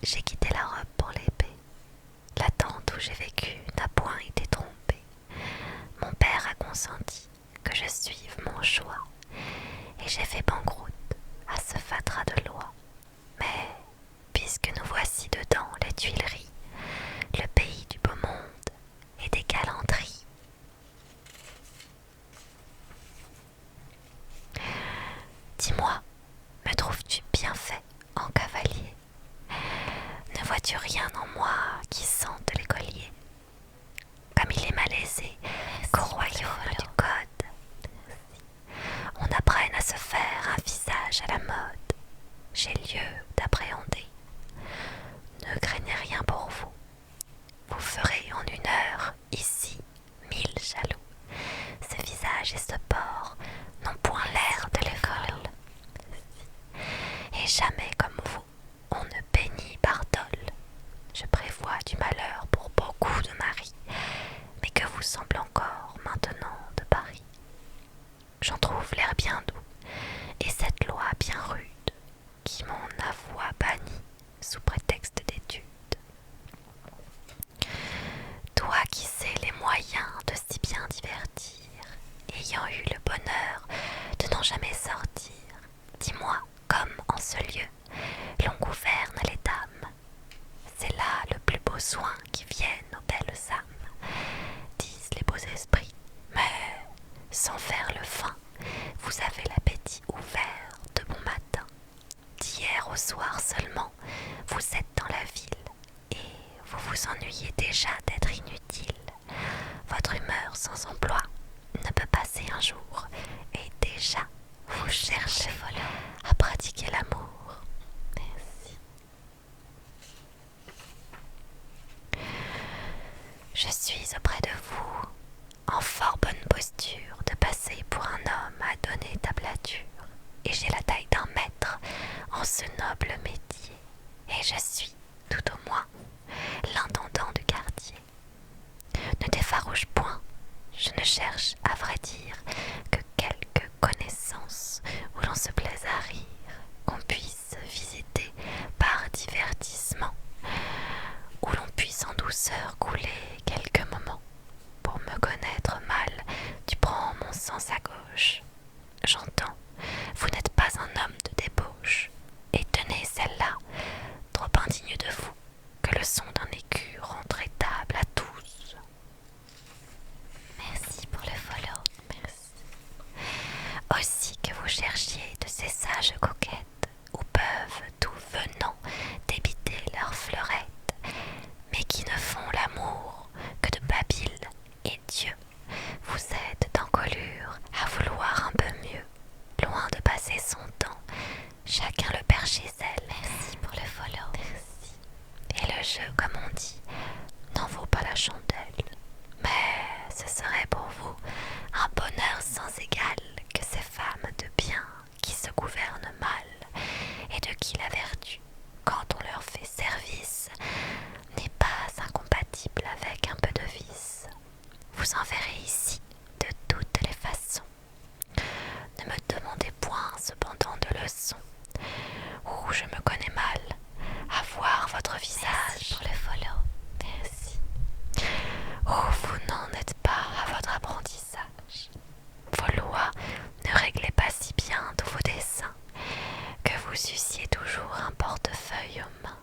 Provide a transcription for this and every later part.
J'ai quitté la robe pour l'épée. La tente où j'ai vécu n'a point été trompée. Mon père a consenti que je suive mon choix, et j'ai fait banqueroute à ce fatras de loi. Mais, puisque nous voici dedans les Tuileries, le pays du beau monde et des galanteries. Dis-moi, me trouves-tu bien fait en cavalier? Ne vois-tu rien en moi qui sente l'écolier? Comme il est malaisé qu'au royaume du code, on apprenne à se faire un visage à la mode. J'ai lieu d'appréhender. Ne craignez rien pour vous. Vous ferez en une heure, ici, 1000 jaloux. Ce visage et ce port n'ont point l'air de l'école. Et jamais comme vous, on ne bénit Bartole. Je prévois du malheur pour beaucoup de maris, mais que vous semble encore maintenant de Paris. J'en trouve l'air bien doux, et cette loi bien rude, qui m'en avoua banni sous prétexte d'étude. Toi qui sais les moyens de si bien divertir, ayant eu le bonheur de n'en jamais sortir, dis-moi comme en ce lieu l'on gouverne les dames. C'est là le plus beau soin qui vienne aux belles âmes, disent les beaux esprits, mais sans faire le fin, vous avez l'appétit ouvert de bon matin. D'hier au soir seulement, vous êtes dans la ville, et vous vous ennuyez déjà d'être inutile. Votre humeur sans emploi ne peut passer un jour, et déjà vous cherchez à pratiquer l'amour. Merci. Je suis auprès de vous, en fort bonne posture de passer pour un homme à donner tablature, et j'ai la taille d'un maître en ce noble métier, et je suis, tout au moins, l'intendant du quartier. Ne t'effarouche point, je ne cherche, à vrai dire, que quelques connaissances où l'on se plaise à rire, qu'on puisse visiter par divertissement, où l'on puisse en douceur couler quelques moments. Pour me connaître mal, tu prends mon sens à gauche. J'entends, vous n'êtes pas un homme de débauche, et tenez celle-là, trop indigne de vous, que le son d'un écu rend traitable à tous. Merci pour le follow. Merci. Aussi que vous cherchiez de ces sages coquettes, où peuvent tout venant débiter leurs fleurettes, mais qui ne font l'amour que de babil et Dieu, vous êtes d'encolure à vouloir un peu mieux, loin de passer son temps, chacun le perd chez elle. Merci pour le follow. Merci. Et le jeu, comme on dit, n'en vaut pas la chandelle. Mais ce serait pour vous un bonheur sans égal que ces femmes de bien qui se gouvernent mal, et de qui la vertu, quand on leur fait service, n'est pas incompatible avec un peu de vice. Vous en verrez ici de toutes les façons. Ne me demandez point cependant de leçons, où je me connais mal, à voir votre visage. Merci pour le follow. Merci. Oh, vous n'en êtes pas à votre apprentissage. Vos lois ne réglaient pas si bien tous vos desseins, que vous eussiez toujours un portefeuille aux mains.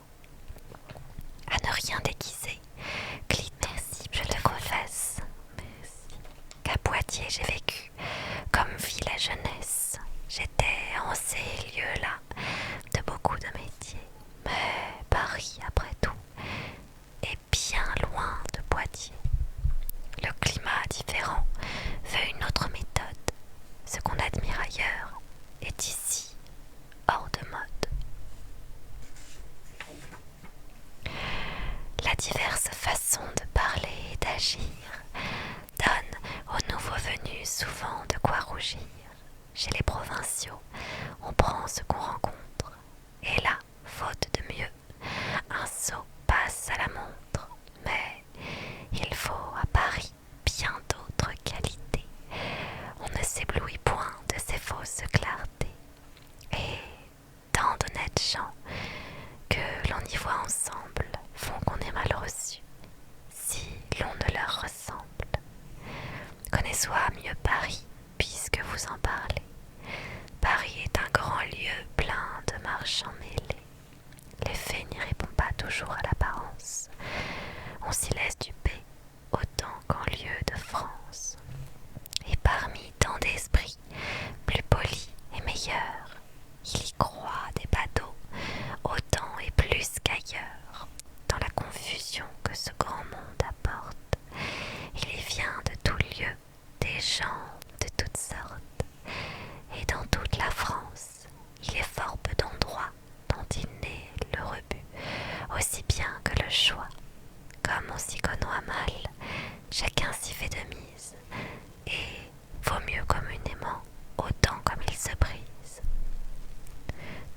À ne rien déguiser, Clite, merci, je le confesse. Merci. Qu'à Poitiers j'ai vécu, comme vit la jeunesse. J'étais en ces lieux-là de beaucoup de métiers, mais Paris, après tout, est bien loin de Poitiers. Le climat différent veut une autre méthode. Ce qu'on admire ailleurs est ici hors de mode. La diverse façon de parler et d'agir donne aux nouveaux venus souvent de quoi rougir. Chez les provinciaux, on prend ce qu'on rencontre, et là, faute de mieux, un sot passe à la montre. Mais il faut à Paris bien d'autres qualités. On ne s'éblouit point de ces fausses clartés, et tant d'honnêtes gens que l'on demi-voix ensemble font qu'on est mal reçu, si l'on ne leur ressemble. Connais-toi mieux Paris, puisque vous en parlez. Paris est un grand lieu plein de marchands mêlés. Les faits n'y répondent pas toujours à l'apparence. On s'y laisse duper, autant qu'en lieu de France. Et parmi tant d'esprits, plus polis et meilleurs, il y croit des badauds, autant et plus qu'ailleurs. Dans la confusion que ce grand monde apporte, il y vient de tout lieu des gens de toutes sortes. Et dans toute la France, il est fort peu d'endroits dont il n'est le rebut, aussi bien que le choix. Comme on s'y connoît mal, chacun s'y fait de mise, et vaut mieux communément autant comme il se brise.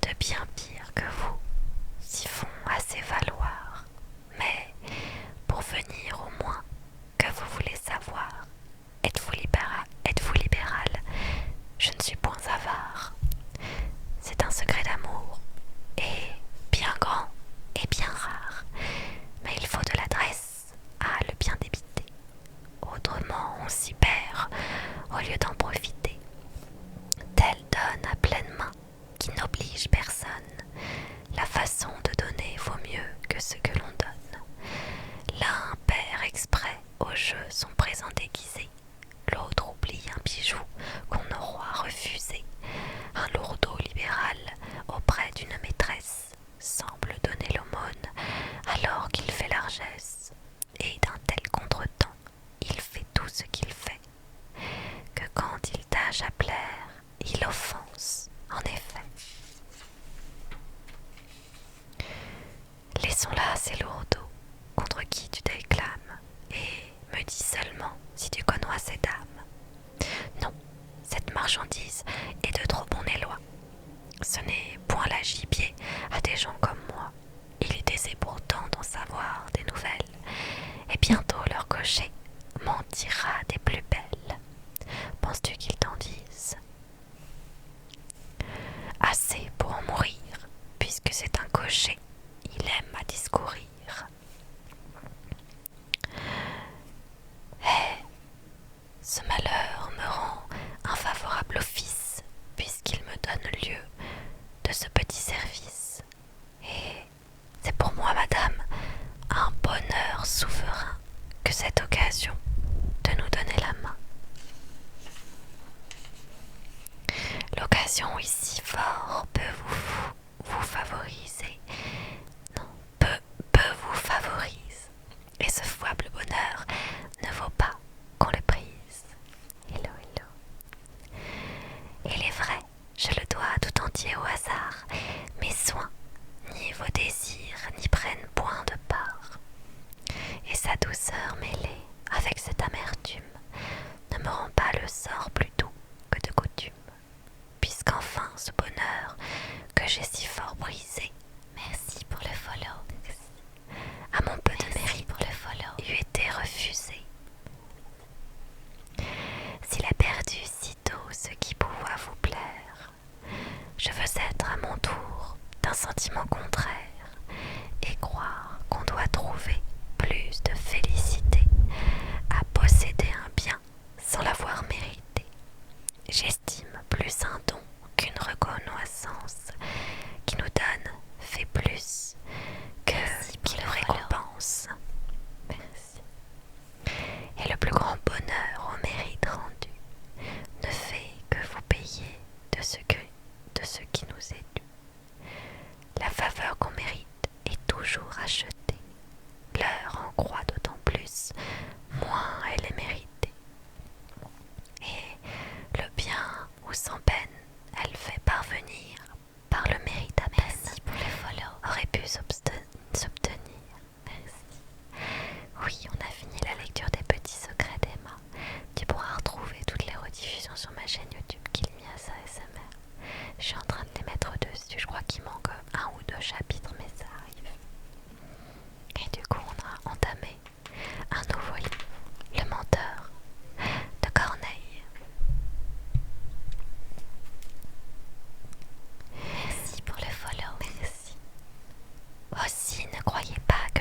De bien pire que vous s'y font assez valoir, mais pour venir au moins que vous voulez savoir, êtes-vous libéral? Je ne suis point avare. C'est un secret d'amour, et bien grand et bien rare, mais il faut de l'adresse à le bien débiter. Autrement on s'y perd au lieu d'en profiter. Tel donne à pleine main qui n'oblige personne. La façon de donner vaut mieux que ce que l'on donne. L'un perd exprès au jeu son présent déguisé, l'autre oublie un bijou qu'on aura refusé. Un lourdeau libéral auprès d'une maîtresse semble donner l'aumône alors qu'il fait largesse, et d'un tel contretemps il fait tout ce qu'il fait, que quand il tâche à plaire, il offense en effet. Laissons là ces lourdeaux contre qui tu t'éclames, et me dis seulement si tu connois ces dames. Non, cette marchandise est de trop bon éloi. Ce n'est point la gibier à des gens comme moi. Il est aisé pourtant d'en savoir des nouvelles, et bientôt leur cocher m'en dira des plus belles. Penses-tu qu'ils t'en disent? Assez pour en mourir, puisque c'est un cocher, il aime à discourir. Eh, ce malheur me rend un favorable office, puisqu'il me donne lieu de ce petit service. Et c'est pour moi, madame, un bonheur souverain que cette occasion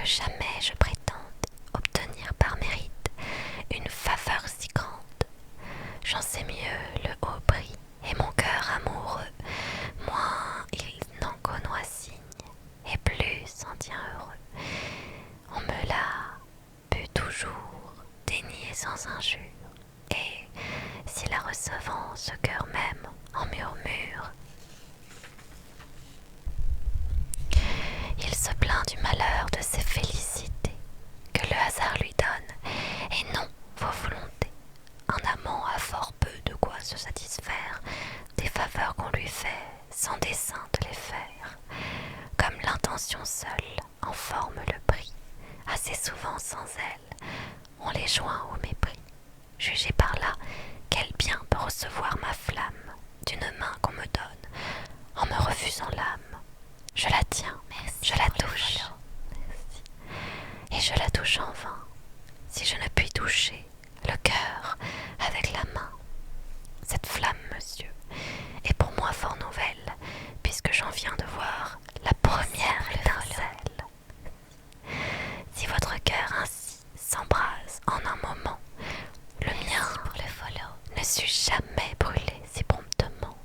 que jamais je prétende obtenir par mérite une faveur si grande. J'en sais mieux le haut prix, et mon cœur amoureux, moins il n'en connoit signe, et plus s'en tient heureux. On me l'a pu toujours dénier sans injure, et si la recevant ce cœur même en murmure, il se plaint du malheur de ses félicités que le hasard lui donne, et non vos volontés. Un amant a fort peu de quoi se satisfaire des faveurs qu'on lui fait sans dessein de les faire. Comme l'intention seule en forme le prix, assez souvent sans elle, on les joint au mépris. Jugez par là quel bien peut recevoir ma flamme d'une main qu'on me donne en me refusant l'âme. Je la tiens, je la touche, et je la touche en vain, si je ne puis toucher le cœur avec la main. Cette flamme, monsieur, est pour moi fort nouvelle, puisque j'en viens de voir la première étincelle. Si votre cœur ainsi s'embrase en un moment, le mien ne sut jamais brûler si promptement.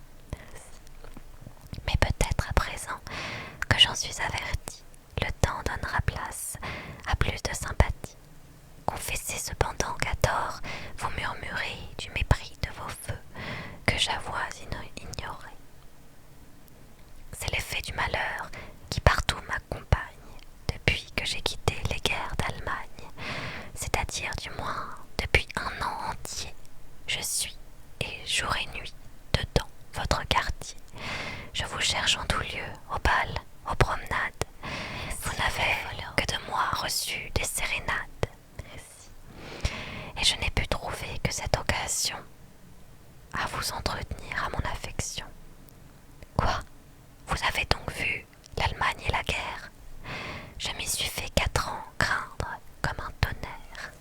Mais peut-être à présent que j'en suis averti, le temps donnera place à plus de sympathie. Confessez cependant qu'à tort vous murmurez du mépris de vos feux que j'avoue ignorer. C'est l'effet du malheur qui partout m'accompagne depuis que j'ai quitté les guerres d'Allemagne, c'est-à-dire du moins depuis un an entier. Je suis, et jour et nuit, dedans votre quartier. Je vous cherche en tout lieu, au bal, aux promenades. Vous n'avez que de moi reçu des sérénades. Et je n'ai pu trouver que cette occasion à vous entretenir à mon affection. Quoi? Vous avez donc vu l'Allemagne et la guerre? Je m'y suis fait 4 ans craindre comme un tonnerre.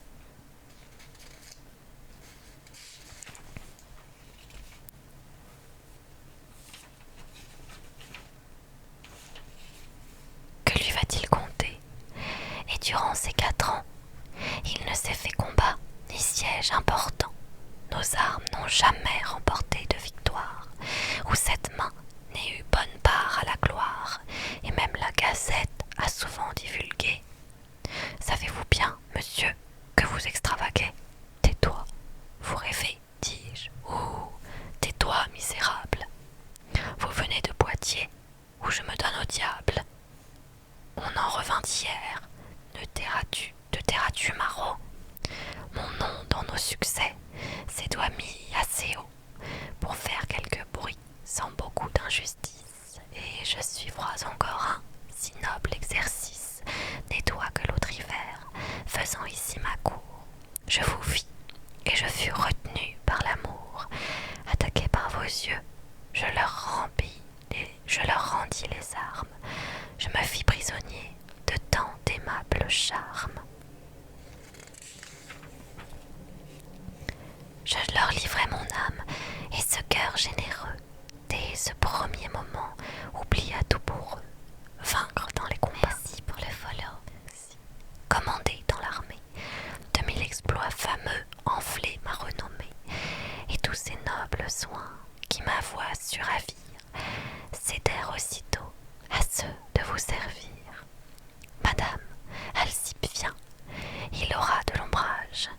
Que lui va-t-il compter? Et durant ces 4 ans, il ne s'est fait combat ni siège important. Nos armes n'ont jamais remporté de victoire, où cette main n'ait eu bonne part à la gloire, et même la Gazette a souvent divulgué. Savez-vous bien, monsieur, que vous extravaguez? Tais-toi, vous rêvez, dis-je. Ouh, tais-toi, misérable. Vous venez de Poitiers, où je me donne au diable. On en revint hier. Te tairas-tu, Marot? Mon nom dans nos succès s'est doigt mis assez haut pour faire quelque bruit sans beaucoup d'injustice, et je suivrai encore un si noble exercice, nettoie que l'autre hiver, faisant ici ma cour. Je vous vis, et je fus retenu par l'amour, attaqué par vos yeux, je leur rendis les armes, je me fis prisonnier de tant d'aimables charmes. Je leur livrai mon âme, et ce cœur généreux, dès ce premier moment, oublia tout pour eux. Vaincre dans les combats. Merci pour le follow. Commander dans l'armée. De 1000 exploits fameux, enfler ma renommée. Et tous ces nobles soins qui ma voix su ravir, cédèrent aussitôt à ceux de vous servir. Madame, Alcippe vient, il aura de l'ombrage.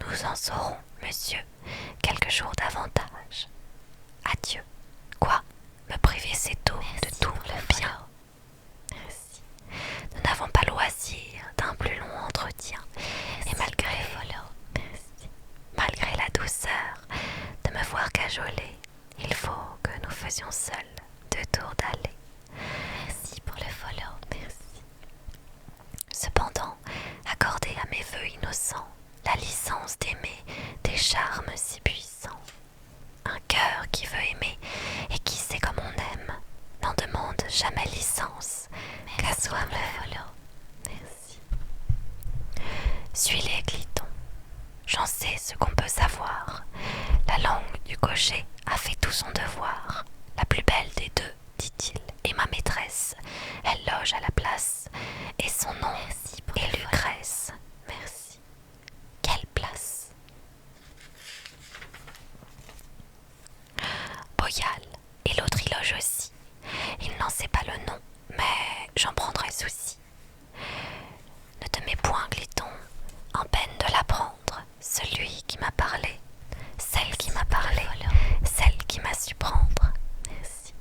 Nous en saurons, monsieur, quelques jours davantage. Adieu. Quoi? Me priver c'est tôt de tout le bien. Merci. Nous n'avons pas loisir d'un plus long entretien. Et malgré la douceur de me voir cajoler, il faut que nous faisions seuls 2 tours d'allée. Merci pour le follow. Merci. Cependant, accordez à mes vœux innocents la licence d'aimer des charmes si puissants. Un cœur qui veut aimer et qui sait comme on aime n'en demande jamais licence qu'à soi-même. Merci. Suis-les, Cliton. J'en sais ce qu'on peut savoir. La langue du cocher a fait tout son devoir. La plus belle des deux, dit-il, est ma maîtresse. Elle loge à la place, et son nom est Lucrèce. Merci. Quelle place? Boyal et l'autre y loge aussi. Il n'en sait pas le nom, mais j'en prendrai souci. Ne te mets point, Gliton, en peine de l'apprendre. Celui qui m'a parlé, celle qui m'a parlé, celle qui m'a su prendre. Merci.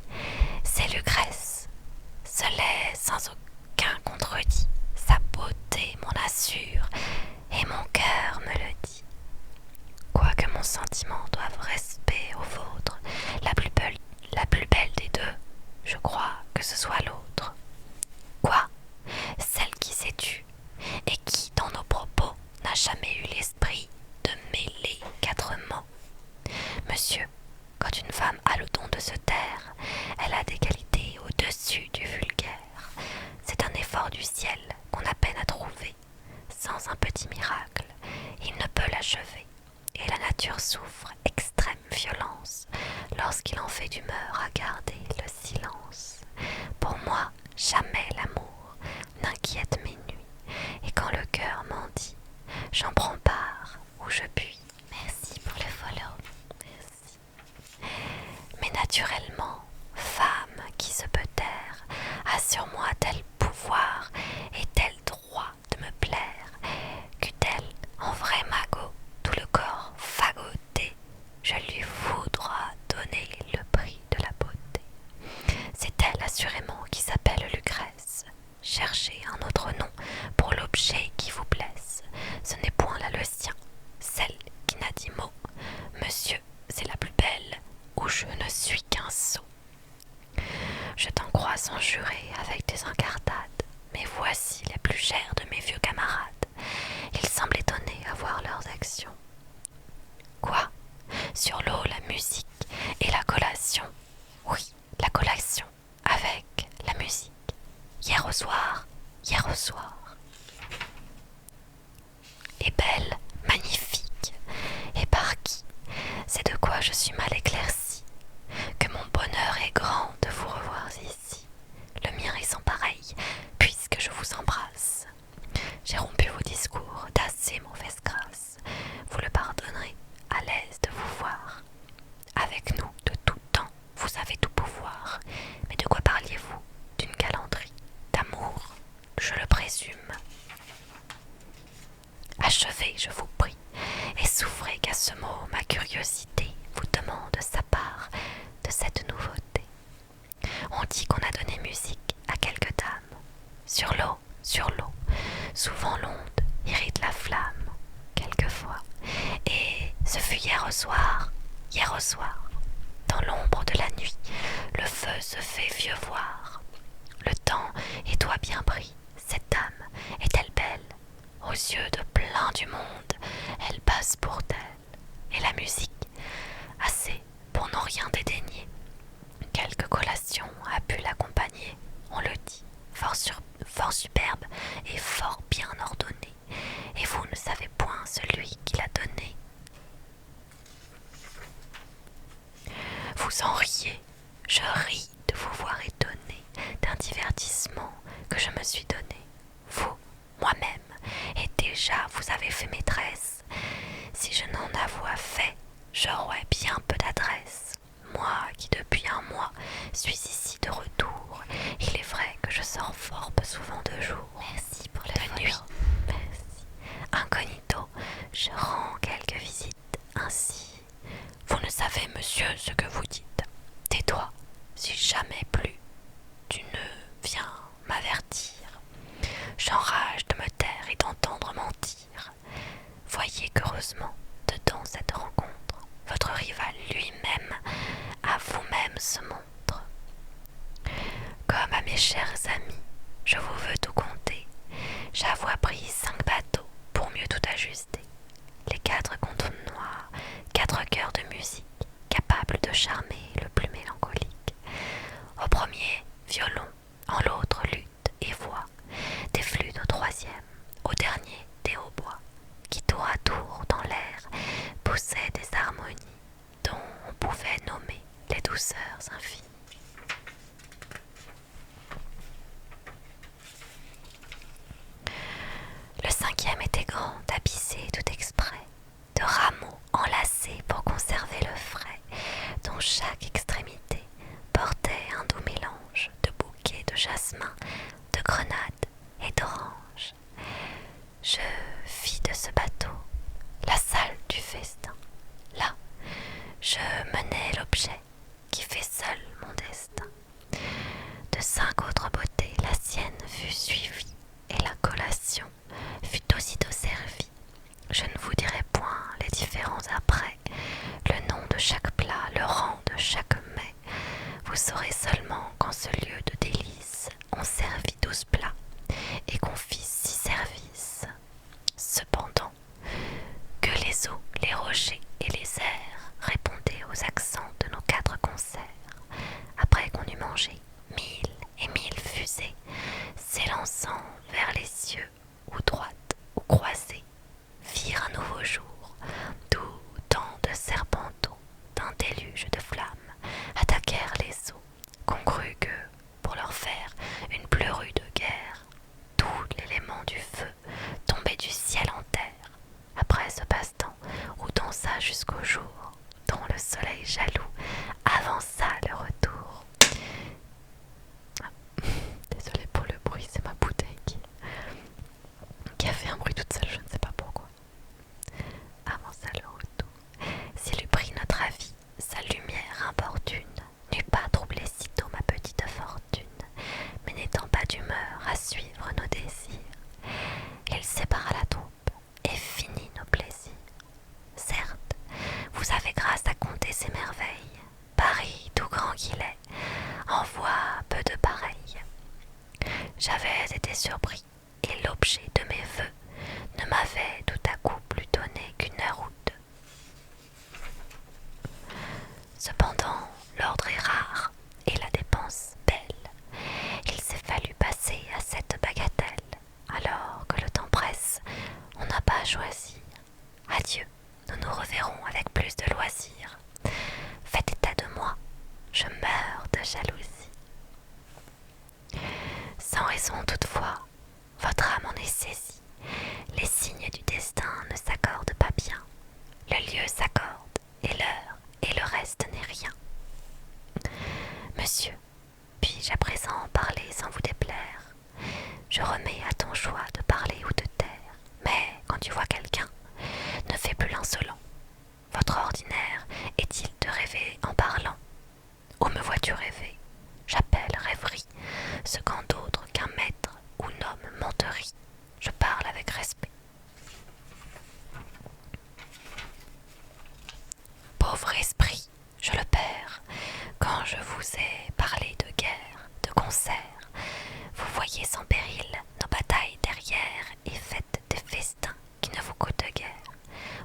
C'est Lucrèce. Ce lait sans aucun contredit. Sa beauté m'en assure, et mon cœur me le dit. Quoique mon sentiment doive respect au vôtre, la plus belle des deux, je crois que ce soit l'autre. Quoi? Celle qui s'est tue, et qui, dans nos propos, n'a jamais eu l'esprit de mêler 4 mots. Monsieur, quand une femme a le don de se taire, elle a des qualités au-dessus du vulgaire. C'est un effort du ciel qu'on a peine à trouver. Sans un petit miracle, il ne peut l'achever. Et la nature souffre extrême violence lorsqu'il en fait d'humeur à garder le silence. Pour moi, jamais l'amour n'inquiète mes nuits, et quand le cœur m'en dit, j'en prends part où je puis. Merci pour le follow. Merci. Mais naturellement, femme qui se peut taire a sur moi tel pouvoir et tel droit de me plaire, qu'eût-elle en vrai magot tout le corps fagoté, je lui voudrais donner le prix de la beauté. C'est elle assurément qui s'appelle Lucrèce. Cherchez un autre nom pour l'objet qui vous blesse. Ce n'est point là le sien, celle qui n'a dit mot. Monsieur, c'est la plus belle, où je ne suis qu'un sot. Je t'en crois sans jurer avec des incartades, mais voici les plus chers de mes vieux camarades. Ils semblent étonnés à voir leurs actions. Quoi? Sur l'eau, la musique et la collation. Oui, la collation avec la musique. Hier au soir. Et belle, magnifique. Et par qui? C'est de quoi je suis mal éclaircie, que mon bonheur est grand de vous revoir ici. Le mien est sans pareil, puisque je vous embrasse. J'ai rompu vos discours d'assez mauvaise grâce. Vous le pardonnerez, à l'aise de vous voir. Avec nous, de tout temps, vous avez tout pouvoir. Mais de quoi parliez-vous? D'une galanterie, d'amour, je le présume. Achevez, je vous prie, et souffrez qu'à ce mot ma curiosité vous demande sa part de cette nouveauté. On dit qu'on a donné musique à quelques dames. Sur l'eau, souvent l'onde irrite la flamme, quelquefois. Et ce fut hier au soir, dans l'ombre de la nuit, le feu se fait vieux voir. Le temps est toi bien pris, cette dame est-elle belle? Aux yeux de plein du monde, elle passe pour telle. Et la musique, assez pour n'en rien dédaigner. Quelque collation a pu l'accompagner, on le dit, fort superbe et fort bien ordonnée. Et vous ne savez point celui qui l'a donnée. Vous en riez, je ris de vous voir étonné d'un divertissement que je me suis donné. Vous, moi-même, et déjà vous avez fait maîtresse. Si je n'en avais fait, j'aurais bien peu d'adresse. Moi qui depuis un mois suis ici de retour, il est vrai que je sors fort peu souvent de jour. Merci pour la nuit. Merci. Incognito, je rends quelques visites ainsi. Vous ne savez, monsieur, ce que vous dites. Tais-toi, si jamais plus tu ne viens m'avertir. J'enrage de me taire et d'entendre mentir. Voyez qu'heureusement, dedans cette rencontre, votre rival vers les cieux, ou droites ou croisées, virent un nouveau jour, d'où tant de serpenteaux, d'un déluge de flammes, attaquèrent les eaux, qu'on crut que, pour leur faire une plus rude guerre, tout l'élément du feu tombait du ciel en terre, après ce passe-temps où dansa jusqu'au jour, dont le soleil jaloux avança le retour. Désolée pour le bruit, c'est ma bouteille qui a fait un bruit toute seule, je ne sais pas pourquoi. Avança le retour. S'il eût pris notre avis, sa lumière importune n'eût pas troublé sitôt ma petite fortune, mais n'étant pas d'humeur à suivre nos désirs, il sépara la troupe et finit nos plaisirs. Certes, vous avez grâce à compter ses merveilles, Paris, tout grand qu'il est, envoie peu de pareils. J'avais été surpris, et l'objet de mes vœux ne m'avait tout à coup plus donné qu'une heure ou deux. Cependant, l'ordre est rare, et la dépense belle. Il s'est fallu passer à cette bagatelle, alors que le temps presse, on n'a pas à choisir. Adieu, nous nous reverrons avec plus de loisirs. Faites état de moi, je meurs de jalousie. Sans raison toutefois, votre âme en est saisie. Les signes du destin ne s'accordent pas bien. Le lieu s'accorde, et l'heure, et le reste n'est rien. Monsieur, puis-je à présent parler sans vous déplaire? Je remets à ton choix de parler ou de taire. Mais quand tu vois quelqu'un, ne fais plus l'insolent. Votre ordinaire est-il de rêver en parlant? Où me vois-tu rêver? J'appelle rêverie ce qu'en d'autres qu'un maître ou nomme menterie. Je parle avec respect. Pauvre esprit, je le perds, quand je vous ai parlé de guerre, de concert. Vous voyez sans péril nos batailles derrière et faites des festins qui ne vous coûtent guère.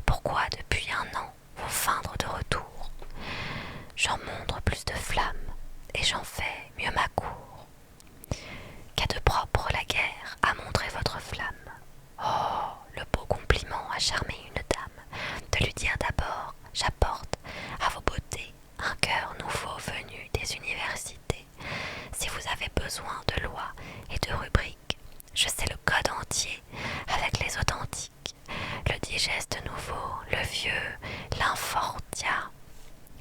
Pourquoi depuis un an vous feindre de retour? J'en montre plus de flammes et j'en fais mieux ma cour. Qu'a de propre la guerre à montrer votre flamme? Oh, le beau compliment à charmer une dame, de lui dire d'abord, j'apporte à vos beautés un cœur nouveau venu des universités. Si vous avez besoin de lois et de rubriques, je sais le code entier avec les authentiques, le digeste nouveau, le vieux, l'infortia,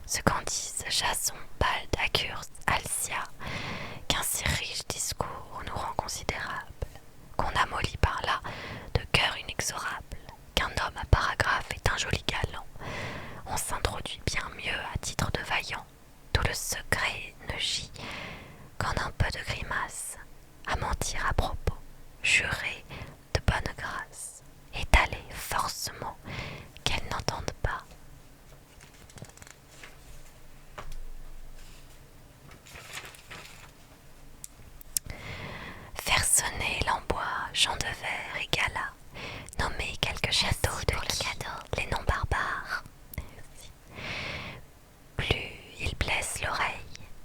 ce qu'en disent Jason, Bald, Accurse, Alcia, qu'un si riche discours nous rend considérable, qu'on amollit par là de cœur inexorable, qu'un homme à paragraphe est un joli galant. On s'introduit bien mieux à titre de vaillant, tout le secret ne gît qu'en un peu de grimace, à mentir à propos, jurer de bonne grâce, étaler forcément qu'elles n'entendent pas. Faire sonner l'embois, chants de verre et gala, nommer quelques châteaux de qui, les noms barbares. Plus ils blessent l'oreille,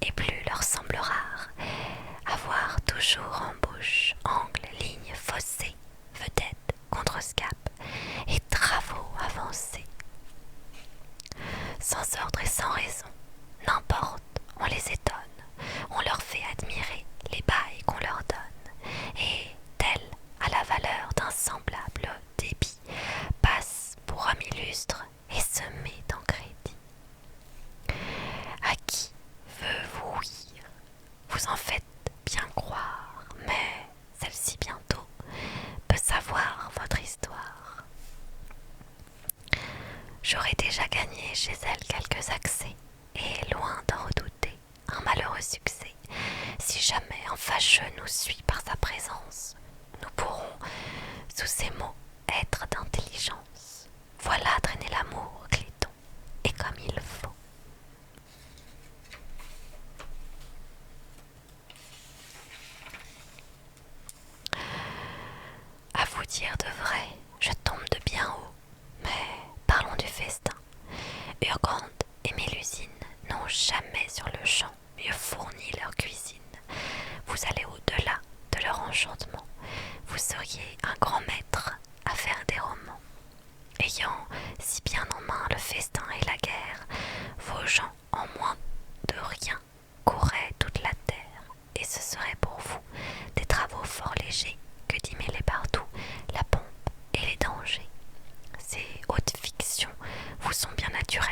et plus leur semble rare avoir toujours en bouche angle, ligne, fossé, vedette, contrescape et travaux avancés. Sans ordre et sans raison, n'importe, on les étonne, on leur fait admirer les bails qu'on leur donne, et, tel à la valeur d'un semblable débit, passe pour homme illustre et se met en crédit. À qui veut vous ouïr, vous en faites bien croire, mais celle-ci bientôt peut savoir votre histoire. J'aurais déjà gagné chez elle quelques accès, et loin d'en redouter un malheureux succès, si jamais un fâcheux nous suit par sa présence, nous pourrons, sous ces mots, être d'intelligence. Voilà traîner l'amour, Cléton, et comme il faut. À vous dire de vrai, je tombe de bien haut, mais parlons du festin. Urgande et Mélusine n'ont jamais sur le champ mieux fourni leur cuisine. Vous allez au-delà de leur enchantement, vous seriez un grand maître à faire des romans. Ayant si bien en main le festin et la guerre, vos gens en moins de rien courraient toute la terre, et ce serait pour vous des travaux fort légers que d'y mêler partout la pompe et les dangers. Ces hautes fictions vous sont bien naturelles.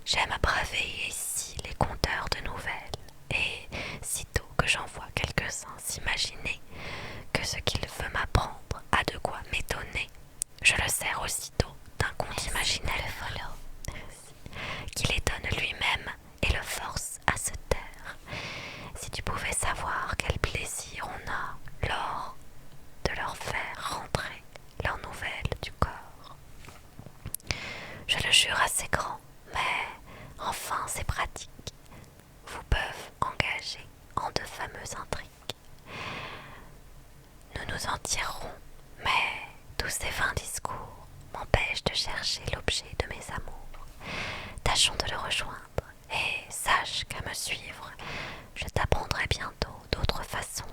J'aime à braver ici les conteurs de nouvelles, et sitôt que j'en vois quelques-uns s'imaginer que ce qu'il veut m'apprendre a de quoi m'étonner, je le sers aussitôt d'un conte imaginaire qui les donne lui-même et le force à se taire. Si tu pouvais savoir quel plaisir on a lors de leur faire rentrer leurs nouvelles du corps. Je le jure assez grand, mais enfin c'est pratique, vous peuvent engager en de fameuses intrigues. Nous nous en tirerons, mais tous ces vains discours m'empêchent de chercher l'objet de mes amours. Tâchons de le rejoindre, et sache qu'à me suivre, je t'apprendrai bientôt d'autres façons